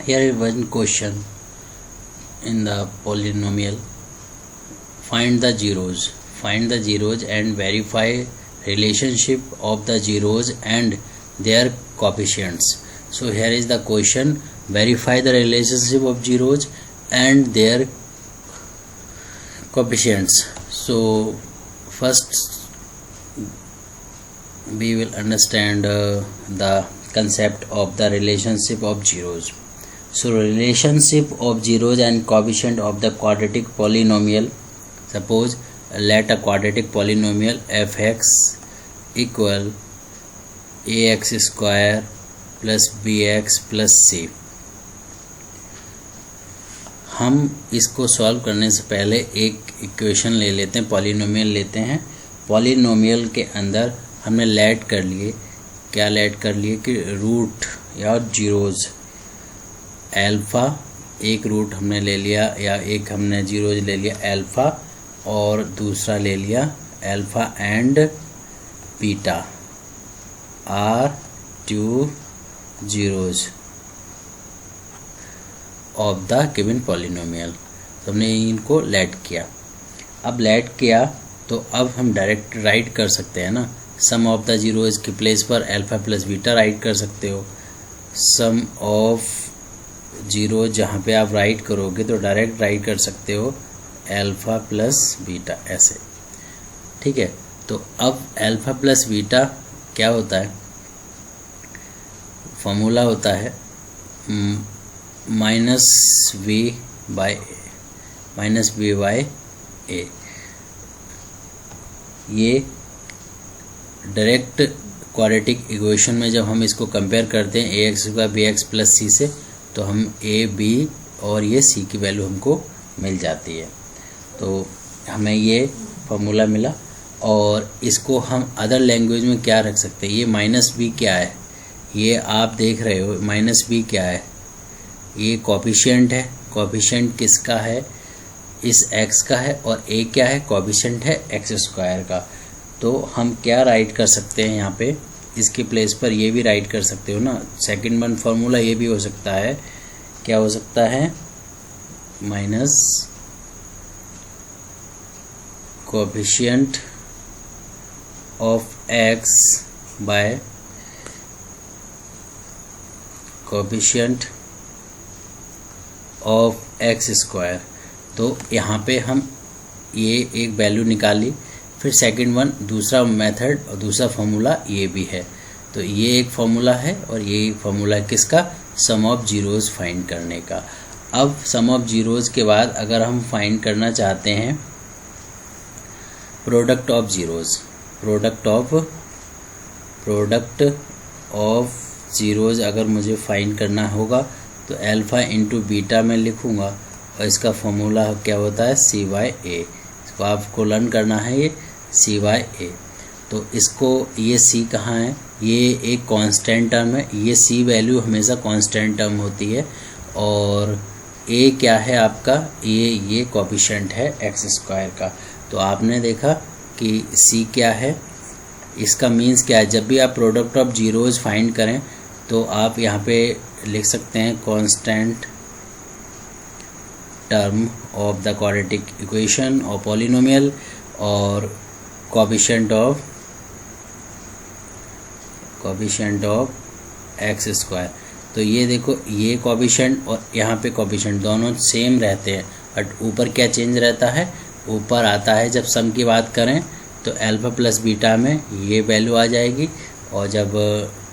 Here is one question in the polynomial. Find the zeros. Find the zeros and verify relationship of the zeros and their coefficients. So here is the question. Verify the relationship of zeros and their coefficients. So first we will understand the concept of the relationship of zeros. So relationship of zeros and coefficient of the quadratic polynomial. Suppose let a quadratic polynomial fx equal ax square plus bx plus c. हम इसको solve करने से पहले एक equation ले लेते हैं, polynomial लेते हैं. पॉलिनोमियल के अंदर हमने लेट कर लिए, क्या लेट कर लिए कि रूट या जीरोज एल्फ़ा, एक रूट हमने ले लिया या एक हमने जीरोज ले लिया एल्फ़ा और दूसरा ले लिया alpha and beta are two zeros of the given polynomial. तो हमने इनको लेट किया. अब लेट किया तो अब हम डायरेक्ट राइट कर सकते हैं ना, सम ऑफ द जीरोज की प्लेस पर अल्फा प्लस बीटा राइट कर सकते हो. सम ऑफ जीरो जहाँ पे आप राइट करोगे तो डायरेक्ट राइट कर सकते हो अल्फा प्लस बीटा ऐसे. ठीक है, तो अब अल्फा प्लस बीटा क्या होता है, फॉर्मूला होता है माइनस बी बाय ए. ये डायरेक्ट क्वाड्रेटिक इक्वेशन में जब हम इसको कंपेयर करते हैं ए एक्स का बी एक्स प्लस सी से, तो हम ए बी और ये सी की वैल्यू हमको मिल जाती है. तो हमें ये फार्मूला मिला और इसको हम अदर लैंग्वेज में क्या रख सकते हैं. ये माइनस बी क्या है, ये आप देख रहे हो माइनस बी क्या है, ये कोफिशिएंट है. कोफिशिएंट किसका है, इस x का है, और a क्या है, कोफिशिएंट है एक्स स्क्वायर का. तो हम क्या राइट कर सकते हैं यहाँ पे, इसकी प्लेस पर ये भी राइट कर सकते हो ना. सेकंड वन फार्मूला ये भी हो सकता है, क्या हो सकता है, minus coefficient of x bye coefficient of X square. तो यहाँ पे हम ये एक वैल्यू निकाली, फिर सेकंड वन दूसरा मेथड और दूसरा फार्मूला ये भी है. तो ये एक फार्मूला है और ये एक फार्मूला है किसका, सम ऑफ जीरोज फाइंड करने का. अब सम ऑफ जीरोज के बाद अगर हम फाइंड करना चाहते हैं product of zeros, product of zeros अगर मुझे फाइंड करना होगा तो अल्फ़ा इंटू बीटा में लिखूँगा और इसका फॉर्मूला क्या होता है सी बाई ए. इसको आपको लर्न करना है, ये सी बाई ए. तो इसको ये सी कहाँ है, ये एक कांस्टेंट टर्म है, ये सी वैल्यू हमेशा कांस्टेंट टर्म होती है. और ए क्या है आपका, ये कोफिशिएंट है एक्स स्क्वायर का. तो आपने देखा कि सी क्या है, इसका मीन्स क्या है, जब भी आप प्रोडक्ट ऑफ जीरोज फाइंड करें तो आप यहाँ पे लिख सकते हैं constant term of the quadratic equation और पॉलिनोमियल और कोफिशिएंट ऑफ एक्स स्क्वायर. तो ये देखो, ये कोफिशिएंट और यहाँ पे कोफिशिएंट दोनों सेम रहते हैं, बट ऊपर क्या चेंज रहता है, ऊपर आता है जब सम की बात करें तो अल्फा प्लस बीटा में ये वैल्यू आ जाएगी, और जब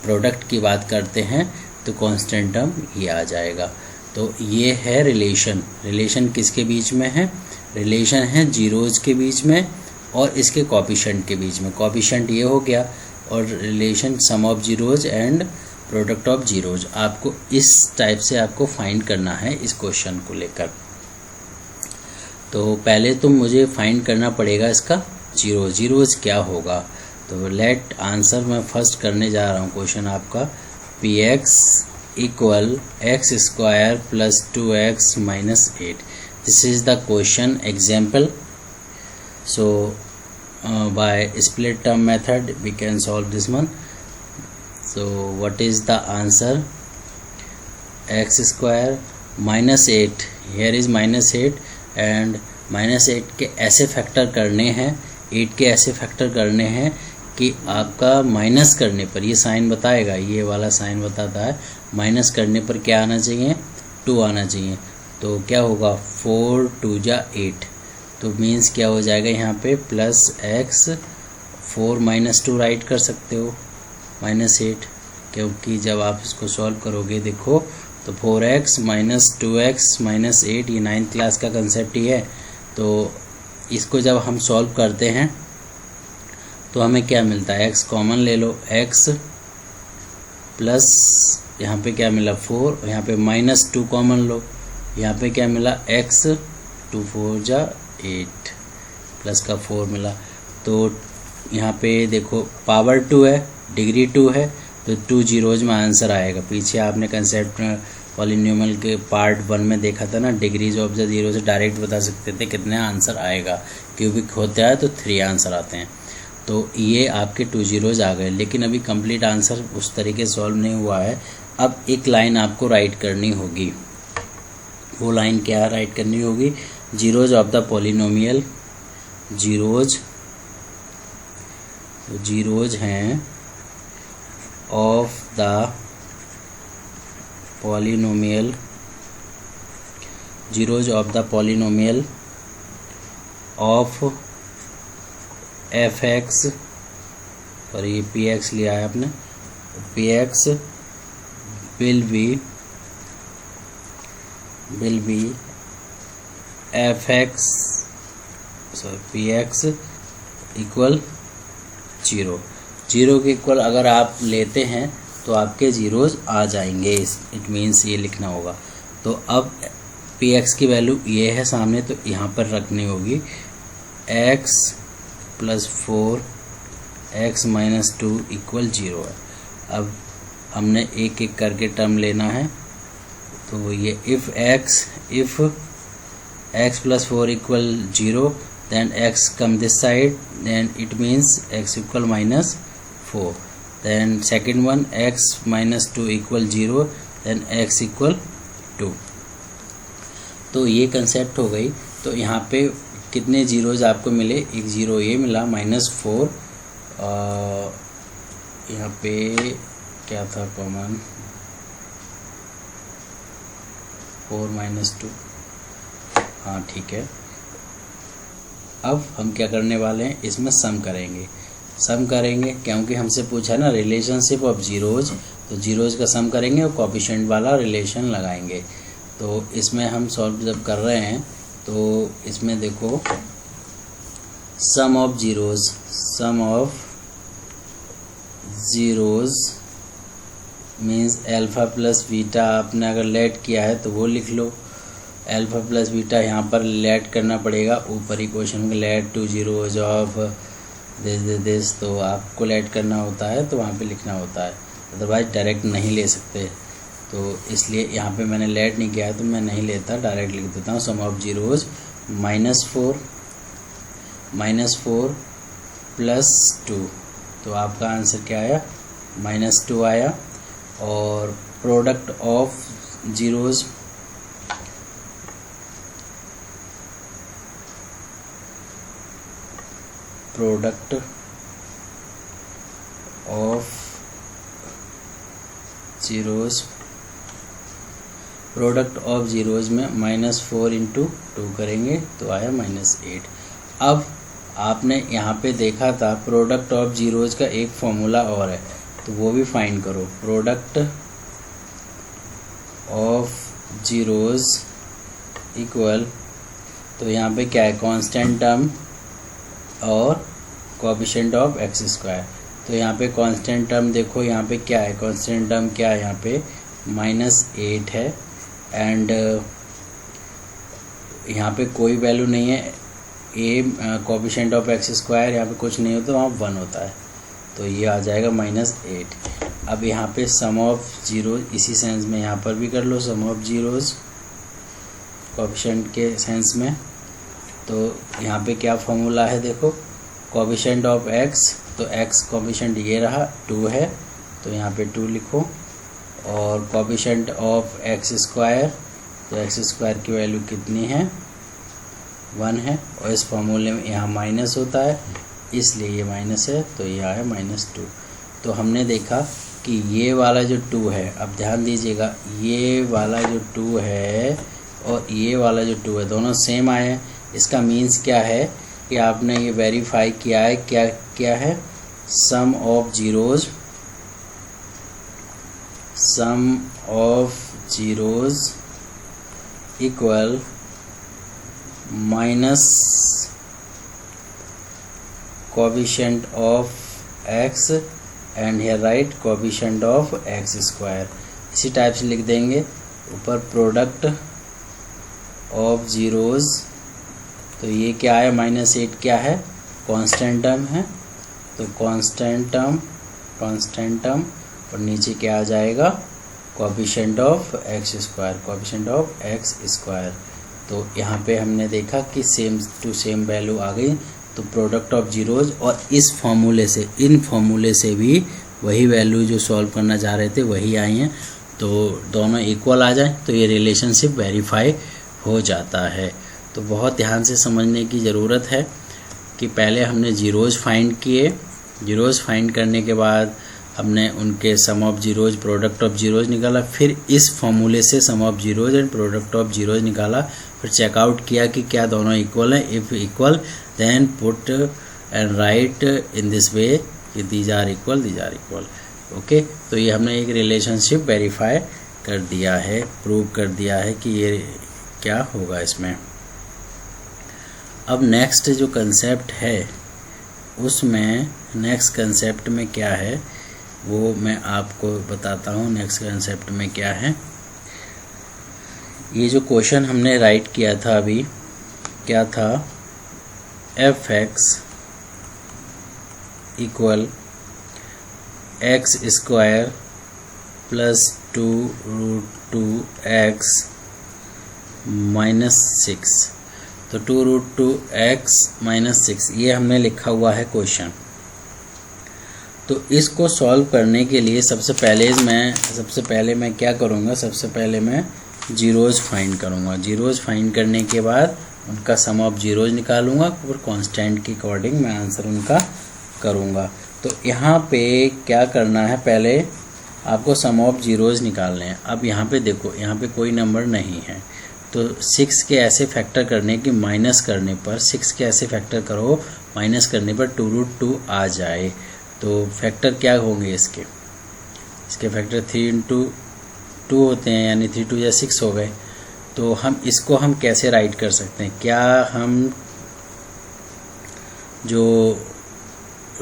प्रोडक्ट की बात करते हैं तो कांस्टेंट टर्म ये आ जाएगा. तो ये है रिलेशन किसके बीच में है, रिलेशन है जीरोज के बीच में और इसके कोफिशिएंट के बीच में. कोफिशिएंट ये हो गया और relation sum of zeros and product of zeros. आपको इस टाइप से आपको फाइंड करना है इस क्वेश्चन को लेकर. तो पहले तो मुझे फाइंड करना पड़ेगा इसका जीरोज क्या होगा. तो लेट आंसर मैं फर्स्ट करने जा रहा हूँ क्वेश्चन आपका, P x equal x square plus 2x minus 8. This is the question example. So by split term method we can solve this one. So what is the answer? X square -8, here is -8 and -8 के ऐसे factor करने हैं, 8 के ऐसे factor करने हैं कि आपका माइनस करने पर ये साइन बताएगा, ये वाला साइन बताता है माइनस करने पर क्या आना चाहिए, 2 आना चाहिए। तो क्या होगा 4 2 जा 8, तो मीन्स क्या हो जाएगा यहाँ पे +x 4 - 2 राइट कर सकते हो -8, क्योंकि जब आप इसको सॉल्व करोगे देखो तो 4x - 2x - 8 ये 9th क्लास का कंसेप्ट ही है। तो इसको जब हम सॉल्व करते हैं तो हमें क्या मिलता है, x कॉमन ले लो, x प्लस यहाँ पे क्या मिला 4, यहाँ पे -2 कॉमन लो, यहाँ पे क्या मिला x 2 4 जा 8 प्लस का 4 मिला। तो यहाँ पे देखो पावर 2 है, डिग्री 2 है, तो 2 जीरोज में आंसर आएगा। पीछे आपने कंसेप्ट पॉलिनोमियल के पार्ट 1 में देखा था ना, डिग्रीज ऑफ द जीरो से डायरेक्ट बता सकते थे कितने आंसर आएगा, क्यूबिक होता है तो 3 आंसर आते हैं। तो ये आपके 2 जीरोज आ गए, लेकिन अभी कंप्लीट आंसर उस तरीके से सॉल्व नहीं हुआ है। अब एक लाइन आपको राइट करनी होगी, वो लाइन क्या राइट करनी होगी, zeros of the polynomial, zeros हैं of the polynomial, zeros of the polynomial of fx, और ये px लिया है आपने, px will be fx, px equal 0, 0 के इक्वल अगर आप लेते हैं तो आपके जीरोज आ जाएंगे, इट मीन्स ये लिखना होगा। तो अब px की वैल्यू ये है सामने, तो यहाँ पर रखनी होगी x + 4 x - 2 = 0 है। अब हमने एक एक करके टर्म लेना है, तो ये if x + 4 = 0 then x come this side, then it means x = -4, then second one x - 2 = 0, then x = 2। तो ये कंसेप्ट हो गई। तो यहाँ पे कितने जीरोज आपको मिले, एक ज़ीरो ये मिला -4, यहाँ पे क्या था कॉमन, 4 - 2, हाँ ठीक है। अब हम क्या करने वाले हैं, इसमें सम करेंगे क्योंकि हमसे पूछा ना रिलेशनशिप ऑफ जीरोज, तो जीरोज का सम करेंगे और कोएफिशिएंट वाला रिलेशन लगाएंगे। तो इसमें हम सॉल्व जब कर रहे हैं तो इसमें देखो sum of zeros means alpha plus beta, आपने अगर लेट किया है तो वो लिख लो, अल्फ़ा प्लस बीटा यहाँ पर लेट करना पड़ेगा, ऊपर ही क्वेश्चन में लेट 2 जीरोज ऑफ दिस, तो आपको लेट करना होता है तो वहाँ पे लिखना होता है, अदरवाइज डायरेक्ट नहीं ले सकते। तो इसलिए यहाँ पे मैंने लेट नहीं किया है तो मैं नहीं लेता, डायरेक्ट लिख देता हूँ सम ऑफ जीरोज -4 + 2, तो आपका आंसर क्या आया, -2 आया। और product of zeros product of zeros में -4 × 2 करेंगे तो आया -8। अब आपने यहाँ पे देखा था प्रोडक्ट ऑफ जीरोज का एक फॉर्मूला और है, तो वो भी फाइंड करो। प्रोडक्ट ऑफ जीरोज इक्वल, तो यहाँ पे क्या है, कांस्टेंट टर्म और कोएफिशिएंट ऑफ x²। तो यहाँ पे कांस्टेंट टर्म देखो, यहाँ पे क्या है, कांस्टेंट टर्म क्या है, यहाँ पे -8 है, एंड यहाँ पे कोई वैल्यू नहीं है, कोएफिशिएंट ऑफ x², यहाँ पे कुछ नहीं होता, वहाँ 1 होता है, तो ये आ जाएगा -8। अब यहाँ पे सम ऑफ जीरोज, इसी सेंस में यहाँ पर भी कर लो सम ऑफ जीरोज कोएफिशिएंट के सेंस में। तो यहाँ पे क्या फॉर्मूला है देखो, कोएफिशिएंट ऑफ x, तो x कोएफिशिएंट ये रहा 2 है, तो यहाँ पे 2 लिखो, और कोफिशिएंट ऑफ एक्स स्क्वायर, तो एक्स स्क्वायर की वैल्यू कितनी है 1 है, और इस फॉर्मूले में यहाँ माइनस होता है इसलिए ये माइनस है, तो ये आया -2। तो हमने देखा कि ये वाला जो 2 है, अब ध्यान दीजिएगा, ये वाला जो 2 है और ये वाला जो 2 है दोनों सेम आए हैं। इसका मीन्स क्या है कि आपने ये वेरीफाई किया है, क्या है, sum of zeros equal minus coefficient of x and here right coefficient of X square. इसी टाइप से लिख देंगे ऊपर प्रोडक्ट ऑफ जीरोज़, तो ये क्या है -8 क्या है कांस्टेंट टर्म है, तो कांस्टेंट टर्म और नीचे क्या आ जाएगा कोफिशिएंट ऑफ एक्स स्क्वायर। तो यहाँ पे हमने देखा कि सेम टू सेम वैल्यू आ गई, तो प्रोडक्ट ऑफ जीरोज़ और इस फॉर्मूले से, इन फॉर्मूले से भी वही वैल्यू जो सॉल्व करना चाह रहे थे वही आई हैं, तो दोनों इक्वल आ जाए तो ये रिलेशनशिप वेरीफाई हो जाता है। तो बहुत ध्यान से समझने की ज़रूरत है कि पहले हमने जीरोज़ फाइंड किए, जीरोज़ फाइंड करने के बाद हमने उनके sum of zeros, product of zeros निकाला, फिर इस फॉर्मूले से sum of zeros and product of zeros निकाला, फिर चेकआउट किया कि क्या दोनों इक्वल हैं। If equal then put and write in this way कि दीज आर इक्वल। ओके, तो ये हमने एक रिलेशनशिप वेरीफाई कर दिया है, प्रूव कर दिया है कि ये क्या होगा इसमें। अब नेक्स्ट जो कंसेप्ट है उसमें, नेक्स्ट कंसेप्ट में क्या है वो मैं आपको बताता हूँ। नेक्स्ट कंसेप्ट में क्या है, ये जो क्वेश्चन हमने राइट किया था अभी, क्या था, f(x) equal x² plus 2√2x -6, तो 2√2x -6 ये हमने लिखा हुआ है क्वेश्चन। तो इसको सॉल्व करने के लिए सबसे पहले मैं क्या करूँगा, सबसे पहले मैं जीरोज़ फाइंड करूँगा। जीरोज़ फाइंड करने के बाद उनका सम ऑफ जीरोज़ निकालूंगा और कांस्टेंट के अकॉर्डिंग मैं आंसर उनका करूँगा। तो यहाँ पे क्या करना है, पहले आपको सम ऑफ जीरोज़ निकालने हैं। अब यहाँ पे देखो, यहाँ पे कोई नंबर नहीं है, तो 6 के ऐसे फैक्टर करने की माइनस करने पर, 6 के ऐसे फैक्टर करो माइनस करने पर 2√2 आ जाए। तो फैक्टर क्या होंगे इसके फैक्टर 3 × 2 होते हैं, यानी 3 × 2 या 6 हो गए। तो इसको हम कैसे राइट कर सकते हैं, क्या हम जो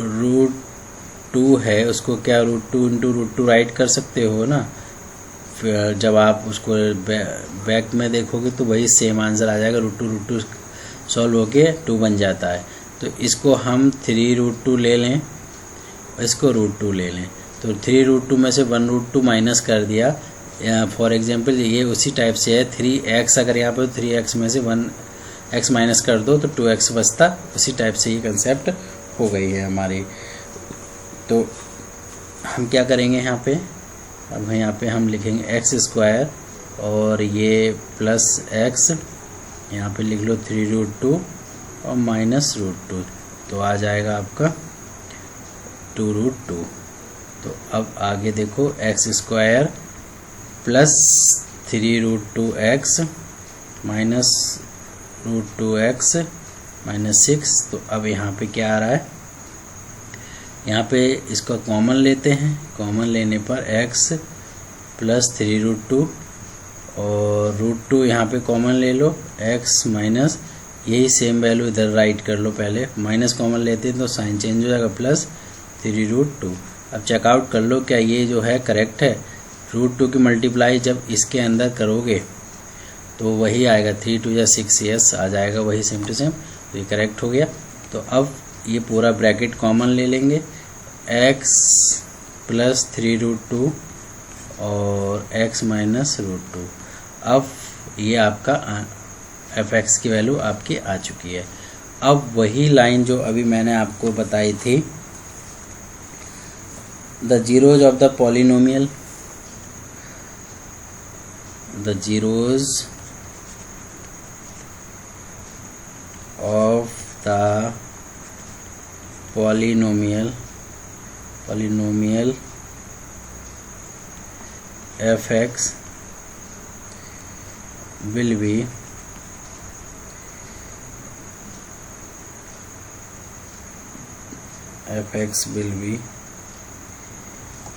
√2 है उसको क्या √2 × √2 राइट कर सकते हो ना। फिर जब आप उसको बैक में देखोगे तो वही सेम आंसर आ जाएगा, √2 सॉल्व होके 2 बन जाता है। तो इसको हम 3√2 ले लें, इसको √2 ले लें, तो 3√2 में से 1√2 माइनस कर दिया। फॉर एग्जांपल ये उसी टाइप से है 3x, अगर यहाँ पर 3x में से 1x माइनस कर दो तो 2x बचता, उसी टाइप से ये कंसेप्ट हो गई है हमारी। तो हम क्या करेंगे यहाँ पे, अब यहाँ पे हम लिखेंगे x² और ये प्लस x, यहाँ पे लिख लो 3√2 और -√2, तो आ जाएगा आपका 2√2। तो अब आगे देखो x² प्लस 3√2x -√2x -6, तो अब यहाँ पे क्या आ रहा है, यहाँ पे इसका कॉमन लेते हैं, कॉमन लेने पर x प्लस 3√2 और √2 यहाँ पे कॉमन ले लो, x माइनस, यही सेम वैल्यू इधर राइट कर लो, पहले माइनस कॉमन लेते हैं तो साइन चेंज हो जाएगा, प्लस 3√2। अब चेकआउट कर लो क्या ये जो है करेक्ट है। √2 की मल्टीप्लाई जब इसके अंदर करोगे तो वही आएगा, 3 × 2 या 6, यस आ जाएगा वही सेम टू सेम, तो ये करेक्ट हो गया। तो अब ये पूरा ब्रैकेट कॉमन ले लेंगे, x प्लस 3√2 और x माइनस √2। अब ये आपका f(x) की वैल्यू आपकी आ चुकी है। अब वही लाइन जो अभी मैंने आपको बताई थी, the zeros of the polynomial, the zeros of the polynomial fx will be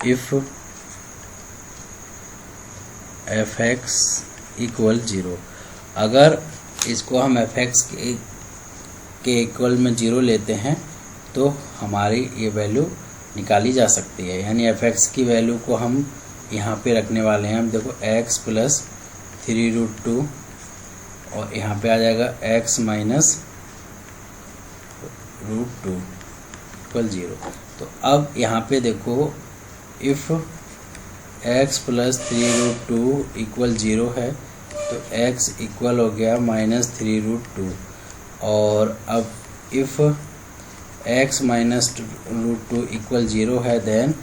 if fx equal 0। अगर इसको हम fx के इक्वल में 0 लेते हैं तो हमारी ये वैल्यू निकाली जा सकती है। यानी fx की वैल्यू को हम यहाँ पे रखने वाले हैं। हम देखो x प्लस 3√2 और यहाँ पे आ जाएगा x माइनस √2 इक्वल 0। तो अब यहाँ पे देखो इफ़ x प्लस 3√2 इक्वल 0 है तो x इक्वल हो गया माइनस 3√2। और अब इफ़ x माइनस √2 इक्वल 0 है देन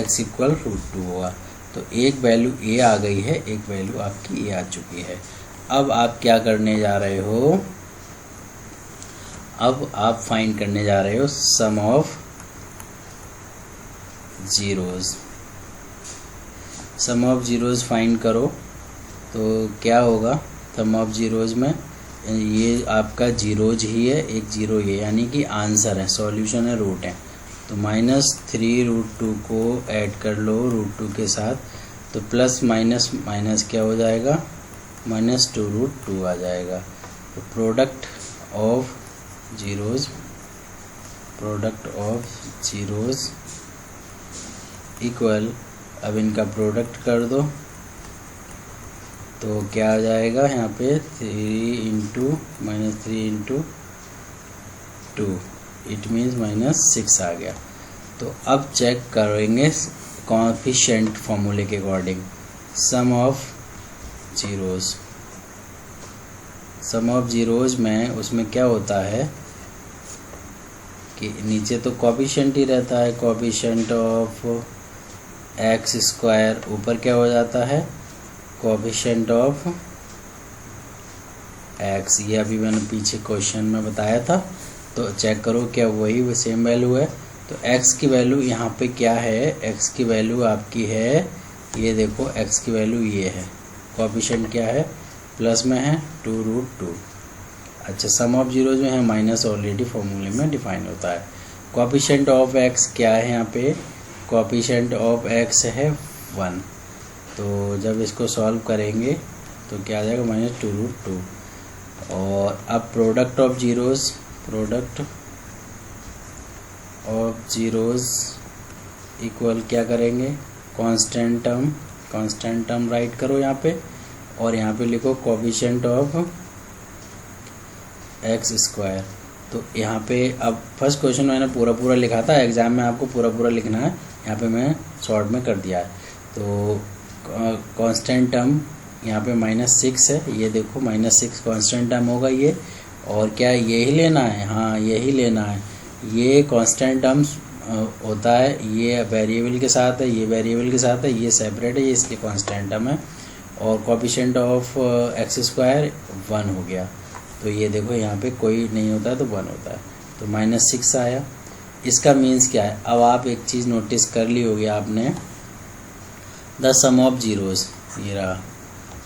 x इक्वल √2 होगा। तो एक वैल्यू a आ गई है, एक वैल्यू आपकी a आ चुकी है। अब आप क्या करने जा रहे हो? अब आप फाइंड करने जा रहे हो sum of zeros. Sum of zeros find करो तो क्या होगा? सम ऑफ ज़ीरोज़ में ये आपका ज़ीरोज़ ही है, एक ज़ीरो ये, यानी कि आंसर है, सॉल्यूशन है, रूट है। तो माइनस 3√2 को ऐड कर लो √2 के साथ, तो प्लस माइनस माइनस क्या हो जाएगा? माइनस 2√2 आ जाएगा। तो प्रोडक्ट ऑफ ज़ीरोज़ इक्वल, अब इनका प्रोडक्ट कर दो तो क्या आ जाएगा? यहाँ पे 3 into minus 3 into 2 it means minus 6 आ गया। तो अब चेक करेंगे कोएफिशिएंट फॉर्मूले के अकॉर्डिंग सम ऑफ ज़ीरोज़ में उसमें क्या होता है कि नीचे तो कोएफिशिएंट ही रहता है, कोएफिशिएंट ऑफ एक्स स्क्वायर, ऊपर क्या हो जाता है? Coefficient of x. ये अभी मैंने पीछे क्वेश्चन में बताया था, तो चेक करो क्या वही सेम वैल्यू है। तो x की वैल्यू यहाँ पे क्या है? x की वैल्यू आपकी है, ये देखो x की वैल्यू ये है। कोएफिशिएंट क्या है? प्लस में है 2√2। अच्छा, सम ऑफ ज़ीरोज़ में है माइनस, ऑलरेडी फॉर्मूले में डिफाइन होता है। कोएफिशिएंट ऑफ x क्या है यहाँ पे? कोएफिशिएंट ऑफ x है 1। तो जब इसको सॉल्व करेंगे तो क्या आ जाएगा? माइनस 2√2। और अब प्रोडक्ट ऑफ ज़ीरोज़ इक्वल क्या करेंगे? कांस्टेंट टर्म राइट करो यहाँ पे, और यहाँ पे लिखो कोएफिशिएंट ऑफ एक्स स्क्वायर। तो यहाँ पे अब फर्स्ट क्वेश्चन मैंने पूरा लिखा था, एग्ज़ाम में आपको पूरा लिखना है, यहाँ पे मैं शॉर्ट में कर दिया है। तो कांस्टेंट टर्म यहाँ पे -6 है, ये देखो -6 कांस्टेंट टर्म होगा ये। और क्या यही लेना है? हाँ, यही लेना है। ये कांस्टेंट टर्म्स होता है, ये वेरिएबल के साथ है, ये वेरिएबल के साथ है, ये सेपरेट है, ये इसके कांस्टेंट टर्म है। और कोएफिशिएंट ऑफ एक्स स्क्वायर 1 हो गया। तो ये देखो यहाँ पे कोई नहीं होता है तो 1 होता है, तो -6 आया। इसका मीन्स क्या है? अब आप एक चीज़ नोटिस कर ली होगी आपने, द सम ऑफ ज़ीरोज़ ये रहा,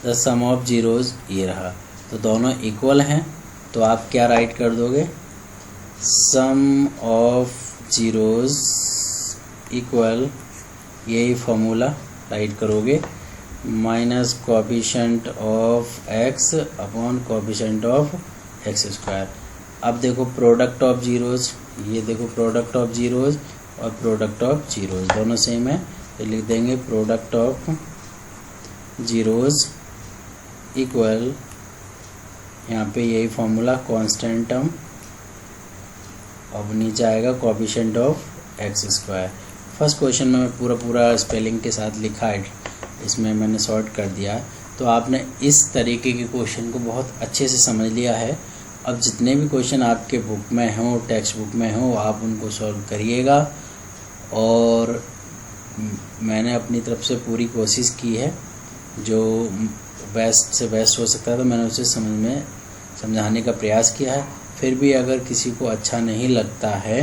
द सम ऑफ ज़ीरोज़ ये रहा। तो दोनों इक्वल हैं, तो आप क्या राइट कर दोगे? सम ऑफ ज़ीरोज़ इक्वल, यही फॉर्मूला राइट करोगे, minus coefficient of x upon coefficient of X square. अब देखो प्रोडक्ट ऑफ ज़ीरोज़, ये देखो प्रोडक्ट ऑफ ज़ीरोज़ और प्रोडक्ट ऑफ ज़ीरोज़ दोनों सेम है, तो लिख देंगे प्रोडक्ट ऑफ ज़ीरोज़ इक्वल, यहाँ पे यही फॉर्मूला कांस्टेंट टर्म, अब नीचे आएगा coefficient of X square. First question में पूरा स्पेलिंग के साथ लिखा है, इसमें मैंने शॉर्ट कर दिया। तो आपने इस तरीके के क्वेश्चन को बहुत अच्छे से समझ लिया है। अब जितने भी क्वेश्चन आपके बुक में हों, टेक्स्ट बुक में हों, आप उनको सॉल्व करिएगा। और मैंने अपनी तरफ से पूरी कोशिश की है, जो बेस्ट से बेस्ट हो सकता है, तो मैंने उसे समझाने का प्रयास किया है। फिर भी अगर किसी को अच्छा नहीं लगता है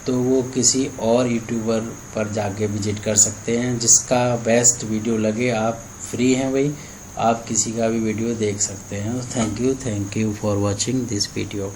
तो वो किसी और यूट्यूबर पर जाके विजिट कर सकते हैं, जिसका बेस्ट वीडियो लगे। आप फ्री हैं भाई, आप किसी का भी वीडियो देख सकते हैं। Thank you for watching this video.